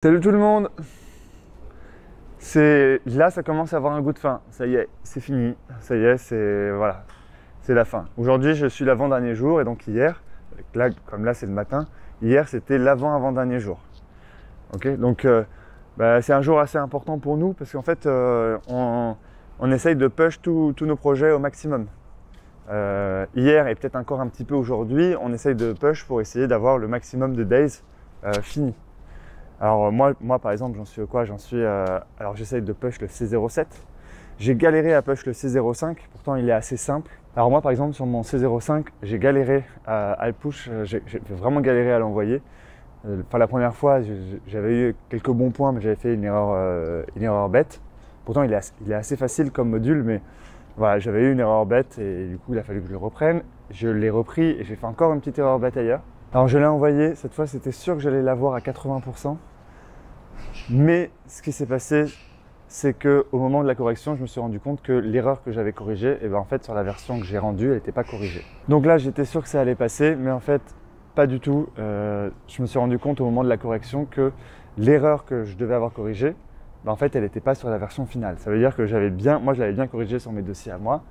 Salut tout le monde! Là, ça commence à avoir un goût de fin. Ça y est, c'est fini. Ça y est, voilà, c'est la fin. Aujourd'hui, je suis l'avant-dernier jour et donc hier, là, comme là c'est le matin, hier c'était l'avant-avant-dernier jour. Ok, donc c'est un jour assez important pour nous parce qu'en fait, on essaye de push tous nos projets au maximum. Hier et peut-être encore un petit peu aujourd'hui, on essaye de push pour essayer d'avoir le maximum de days finis. Alors moi par exemple, j'en suis quoi? Alors j'essaye de push le C07. J'ai galéré à push le C05, pourtant il est assez simple. Alors moi par exemple sur mon C05, j'ai galéré à le push, j'ai vraiment galéré à l'envoyer. La première fois, j'avais eu quelques bons points, mais j'avais fait une erreur bête. Pourtant il est assez facile comme module, mais voilà, j'avais eu une erreur bête et du coup il a fallu que je le reprenne. Je l'ai repris et j'ai fait encore une petite erreur bête ailleurs. Alors je l'ai envoyé, cette fois c'était sûr que j'allais l'avoir à 80%. Mais ce qui s'est passé, c'est qu'au moment de la correction, je me suis rendu compte que l'erreur que j'avais corrigée, en fait sur la version que j'ai rendue, elle n'était pas corrigée. Donc là j'étais sûr que ça allait passer, mais en fait pas du tout. Je me suis rendu compte au moment de la correction que l'erreur que je devais avoir corrigée, en fait elle n'était pas sur la version finale. Ça veut dire que moi je l'avais bien corrigée sur mes dossiers à moi,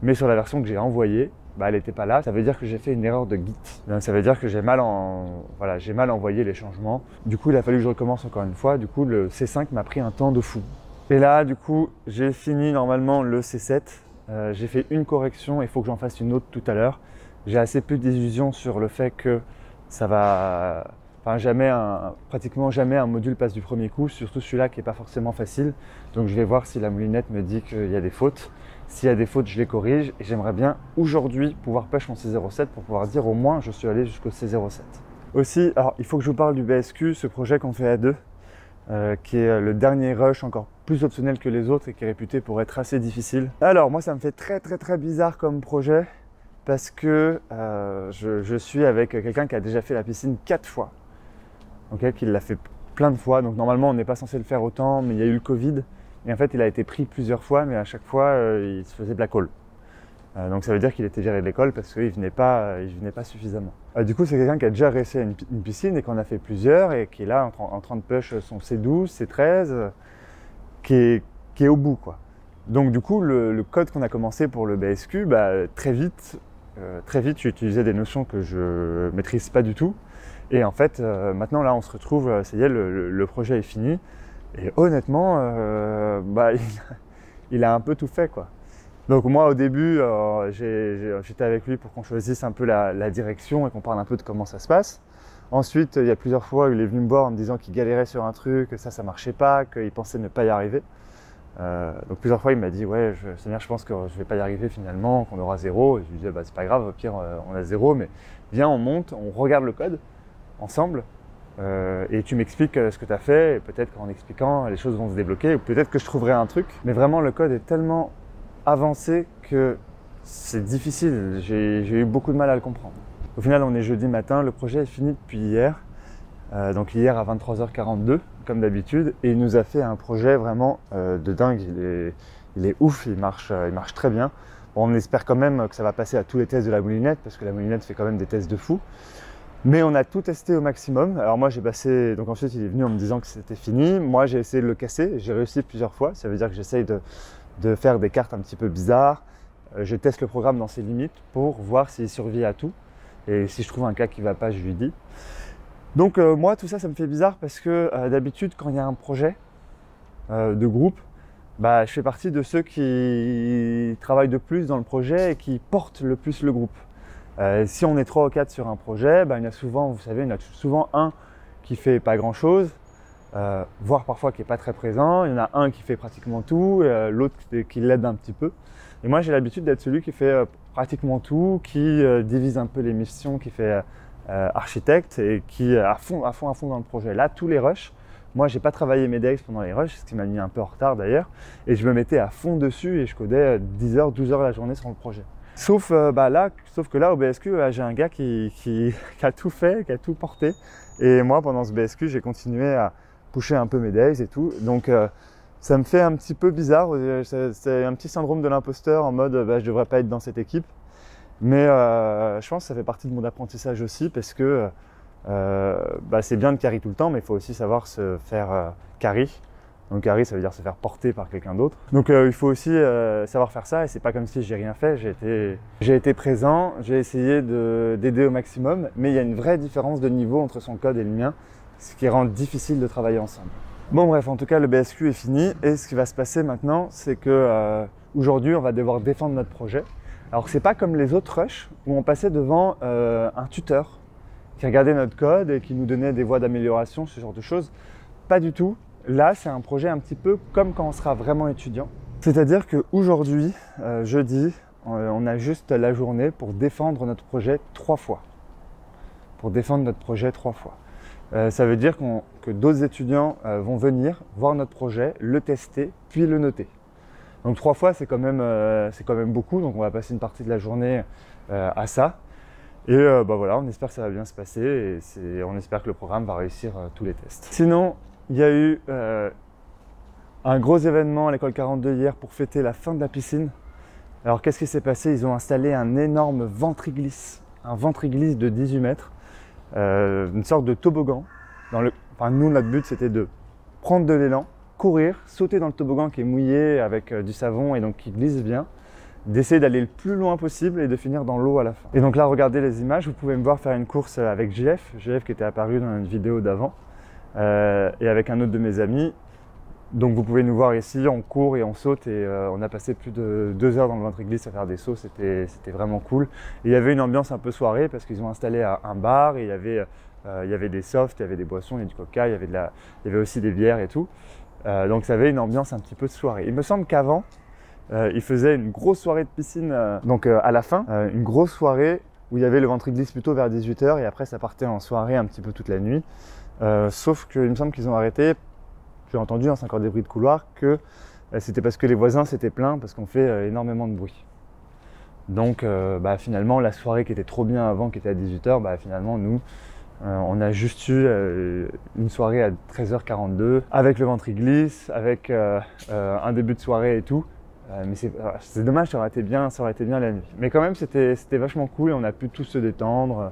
mais sur la version que j'ai envoyée, elle n'était pas là. Ça veut dire que j'ai fait une erreur de Git. Donc, ça veut dire que j'ai mal envoyé les changements. Du coup, il a fallu que je recommence encore une fois. Du coup, le C5 m'a pris un temps de fou. Et là, du coup, j'ai fini normalement le C7. J'ai fait une correction. Il faut que j'en fasse une autre tout à l'heure. J'ai assez peu d'illusions sur le fait que ça va... pratiquement jamais un module passe du premier coup, surtout celui-là qui n'est pas forcément facile. Donc je vais voir si la moulinette me dit qu'il y a des fautes. S'il y a des fautes, je les corrige et j'aimerais bien aujourd'hui pouvoir push mon C07 pour pouvoir dire au moins je suis allé jusqu'au C07. Aussi, alors il faut que je vous parle du BSQ, ce projet qu'on fait à deux, qui est le dernier rush encore plus optionnel que les autres et qui est réputé pour être assez difficile. Alors moi ça me fait très bizarre comme projet parce que je suis avec quelqu'un qui a déjà fait la piscine 4 fois. Okay, qui l'a fait plein de fois, donc normalement on n'est pas censé le faire autant, mais il y a eu le Covid. Et en fait, il a été pris plusieurs fois, mais à chaque fois, il se faisait black hole. Donc ça veut dire qu'il était viré de l'école parce qu'il ne venait pas suffisamment. Du coup, c'est quelqu'un qui a déjà réussi à une piscine et qu'on a fait plusieurs et qui est là en train de push son C12, C13, qui est au bout, quoi. Donc du coup, le code qu'on a commencé pour le BSQ, très vite, j'ai utilisé des notions que je maîtrise pas du tout. Et en fait, maintenant, là, on se retrouve, ça y est, le projet est fini. Et honnêtement, il a un peu tout fait, quoi. Donc moi au début, j'étais avec lui pour qu'on choisisse un peu la direction et qu'on parle un peu de comment ça se passe. Ensuite, il y a plusieurs fois où il est venu me voir en me disant qu'il galérait sur un truc, que ça marchait pas, qu'il pensait ne pas y arriver. Donc plusieurs fois il m'a dit ouais, Samir, je pense que je vais pas y arriver finalement, qu'on aura 0. Et je lui disais c'est pas grave, au pire on a 0, mais viens, on monte, on regarde le code ensemble. Et tu m'expliques ce que tu as fait, et peut-être qu'en expliquant, les choses vont se débloquer, ou peut-être que je trouverai un truc. Mais vraiment, le code est tellement avancé que c'est difficile. J'ai eu beaucoup de mal à le comprendre. Au final, on est jeudi matin, le projet est fini depuis hier. Donc hier à 23h42, comme d'habitude, et il nous a fait un projet vraiment de dingue. Il est ouf, il marche très bien. Bon, on espère quand même que ça va passer à tous les tests de la moulinette, parce que la moulinette fait quand même des tests de fou. Mais on a tout testé au maximum. Alors moi j'ai passé, donc ensuite il est venu en me disant que c'était fini. Moi j'ai essayé de le casser, j'ai réussi plusieurs fois. Ça veut dire que j'essaye de faire des cartes un petit peu bizarres. Je teste le programme dans ses limites pour voir s'il survit à tout. Et si je trouve un cas qui ne va pas, je lui dis. Donc moi tout ça, ça me fait bizarre parce que d'habitude quand il y a un projet de groupe, je fais partie de ceux qui travaillent de plus dans le projet et qui portent le plus le groupe. Si on est 3 ou 4 sur un projet, il y en a souvent, vous savez, il y en a souvent un qui fait pas grand chose, voire parfois qui n'est pas très présent. Il y en a un qui fait pratiquement tout, l'autre qui l'aide un petit peu. Et moi j'ai l'habitude d'être celui qui fait pratiquement tout, qui divise un peu les missions, qui fait architecte et qui est à fond dans le projet. Là, tous les rushs, moi j'ai pas travaillé mes decks pendant les rushs, ce qui m'a mis un peu en retard d'ailleurs, et je me mettais à fond dessus et je codais 10 heures, 12 heures la journée sur le projet. Sauf que là au BSQ, j'ai un gars qui a tout fait, qui a tout porté. Et moi pendant ce BSQ, j'ai continué à pusher un peu mes days et tout. Donc ça me fait un petit peu bizarre. C'est un petit syndrome de l'imposteur en mode je devrais pas être dans cette équipe. Mais je pense que ça fait partie de mon apprentissage aussi parce que c'est bien de carry tout le temps, mais il faut aussi savoir se faire carry. Donc carry, ça veut dire se faire porter par quelqu'un d'autre. Donc il faut aussi savoir faire ça, et c'est pas comme si j'ai rien fait. J'ai été présent, j'ai essayé d'aider au maximum, mais il y a une vraie différence de niveau entre son code et le mien, ce qui rend difficile de travailler ensemble. Bon bref, en tout cas le BSQ est fini, et ce qui va se passer maintenant, c'est que aujourd'hui on va devoir défendre notre projet. Alors c'est pas comme les autres rushs où on passait devant un tuteur qui regardait notre code et qui nous donnait des voies d'amélioration, ce genre de choses. Pas du tout. Là, c'est un projet un petit peu comme quand on sera vraiment étudiant. C'est-à-dire qu'aujourd'hui, jeudi, on a juste la journée pour défendre notre projet 3 fois. Pour défendre notre projet 3 fois. Ça veut dire que d'autres étudiants vont venir voir notre projet, le tester, puis le noter. Donc 3 fois, c'est quand même beaucoup. Donc on va passer une partie de la journée à ça. Et voilà, on espère que ça va bien se passer, et on espère que le programme va réussir tous les tests. Sinon, il y a eu un gros événement à l'école 42 hier pour fêter la fin de la piscine. Alors qu'est-ce qui s'est passé? Ils ont installé un énorme ventriglisse, un ventriglisse de 18 mètres, une sorte de toboggan. Nous, notre but, c'était de prendre de l'élan, courir, sauter dans le toboggan qui est mouillé avec du savon et donc qui glisse bien, d'essayer d'aller le plus loin possible et de finir dans l'eau à la fin. Et donc là, regardez les images, vous pouvez me voir faire une course avec JF qui était apparu dans une vidéo d'avant. Et avec un autre de mes amis. Donc vous pouvez nous voir ici, on court et on saute, et on a passé plus de 2 heures dans le ventriglisse à faire des sauts, c'était vraiment cool. Et il y avait une ambiance un peu soirée parce qu'ils ont installé un bar, et il y avait des softs, il y avait des boissons, il y avait du coca, il y avait aussi des bières et tout. Donc ça avait une ambiance un petit peu de soirée. Il me semble qu'avant, ils faisaient une grosse soirée de piscine, à la fin, une grosse soirée où il y avait le ventriglisse plutôt vers 18 h, et après ça partait en soirée un petit peu toute la nuit. Sauf qu'il me semble qu'ils ont arrêté. J'ai entendu, c'est encore des bruits de couloir, que c'était parce que les voisins s'étaient plaints parce qu'on fait énormément de bruit. Donc finalement, la soirée qui était trop bien avant, qui était à 18 h, finalement nous, on a juste eu une soirée à 13 h 42 avec le ventriglisse, avec un début de soirée et tout. Mais c'est dommage, ça aurait été bien la nuit. Mais quand même, c'était vachement cool, et on a pu tous se détendre.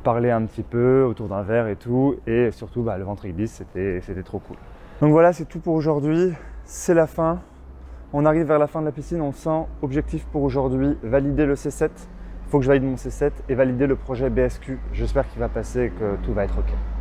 Parler un petit peu autour d'un verre et tout, et surtout le ventriglisse, c'était trop cool. Donc voilà, c'est tout pour aujourd'hui, c'est la fin. On arrive vers la fin de la piscine, on le sent. Objectif pour aujourd'hui, valider le C7. Il faut que je valide mon C7 et valider le projet BSQ. J'espère qu'il va passer et que tout va être OK.